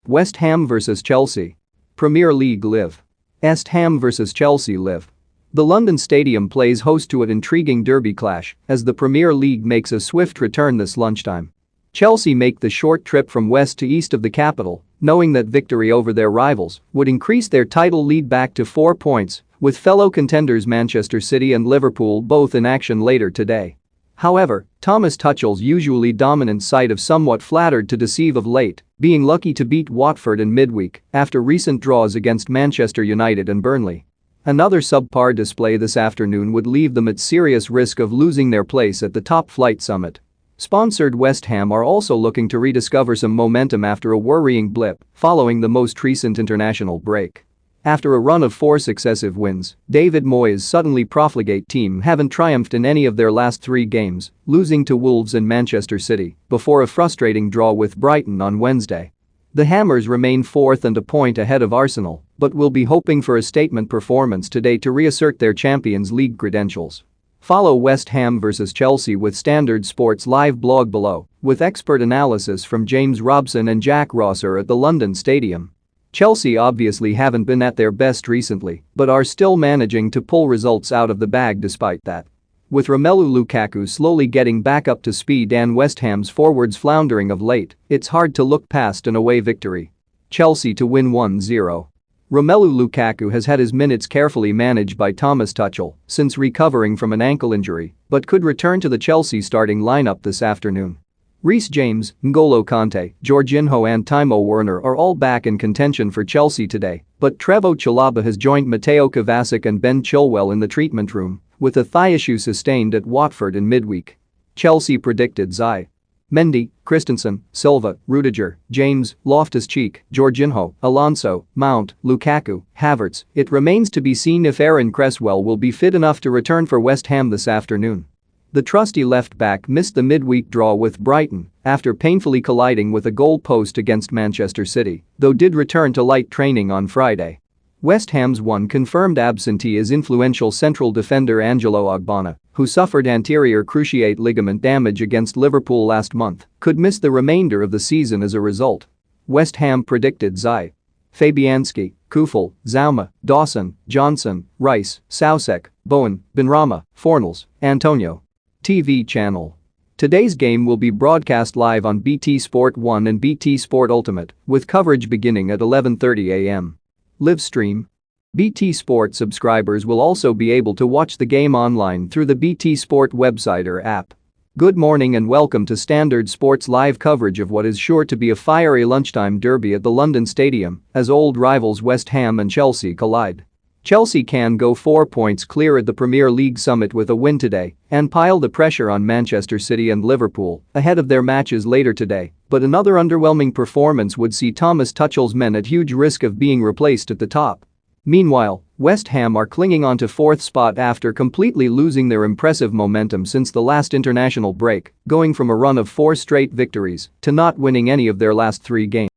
West Ham vs Chelsea. Premier League Live. West Ham vs Chelsea Live. The London Stadium plays host to an intriguing derby clash as the Premier League makes a swift return this lunchtime. Chelsea make the short trip from west to east of the capital, knowing that victory over their rivals would increase their title lead back to 4 points, with fellow contenders Manchester City and Liverpool both in action later today. However, Thomas Tuchel's usually dominant side have somewhat flattered to deceive of late, being lucky to beat Watford in midweek after recent draws against Manchester United and Burnley. Another subpar display this afternoon would leave them at serious risk of losing their place at the top-flight summit. Sponsored West Ham are also looking to rediscover some momentum after a worrying blip following the most recent international break. After a run of 4 successive wins, David Moyes' suddenly profligate team haven't triumphed in any of their last 3 games, losing to Wolves and Manchester City before a frustrating draw with Brighton on Wednesday. The Hammers remain 4th and a point ahead of Arsenal, but will be hoping for a statement performance today to reassert their Champions League credentials. Follow West Ham vs Chelsea with Standard Sports live blog below, with expert analysis from James Robson and Jack Rosser at the London Stadium. Chelsea obviously haven't been at their best recently, but are still managing to pull results out of the bag despite that. With Romelu Lukaku slowly getting back up to speed and West Ham's forwards floundering of late, it's hard to look past an away victory. Chelsea to win 1-0. Romelu Lukaku has had his minutes carefully managed by Thomas Tuchel since recovering from an ankle injury, but could return to the Chelsea starting lineup this afternoon. Reece James, N'Golo Kante, Jorginho and Timo Werner are all back in contention for Chelsea today, but Trevoh Chalobah has joined Mateo Kovacic and Ben Chilwell in the treatment room, with a thigh issue sustained at Watford in midweek. Chelsea predicted Zai. Mendy, Christensen, Silva, Rudiger, James, Loftus-Cheek, Jorginho, Alonso, Mount, Lukaku, Havertz. It remains to be seen if Aaron Cresswell will be fit enough to return for West Ham this afternoon. The trusty left-back missed the midweek draw with Brighton after painfully colliding with a goal post against Manchester City, though did return to light training on Friday. West Ham's one confirmed absentee is influential central defender Angelo Ogbonna, who suffered anterior cruciate ligament damage against Liverpool last month, could miss the remainder of the season as a result. West Ham predicted Zai. Fabianski, Kufel, Zouma, Dawson, Johnson, Rice, Soucek, Bowen, Benrahma, Fornals, Antonio. TV channel. Today's game will be broadcast live on BT Sport 1 and BT Sport Ultimate, with coverage beginning at 11:30 a.m. Live stream. BT Sport subscribers will also be able to watch the game online through the BT Sport website or app. Good morning and welcome to Standard Sports live coverage of what is sure to be a fiery lunchtime derby at the London Stadium as old rivals West Ham and Chelsea collide. Chelsea can go 4 points clear at the Premier League summit with a win today and pile the pressure on Manchester City and Liverpool ahead of their matches later today, but another underwhelming performance would see Thomas Tuchel's men at huge risk of being replaced at the top. Meanwhile, West Ham are clinging on to 4th spot after completely losing their impressive momentum since the last international break, going from a run of 4 straight victories to not winning any of their last 3 games.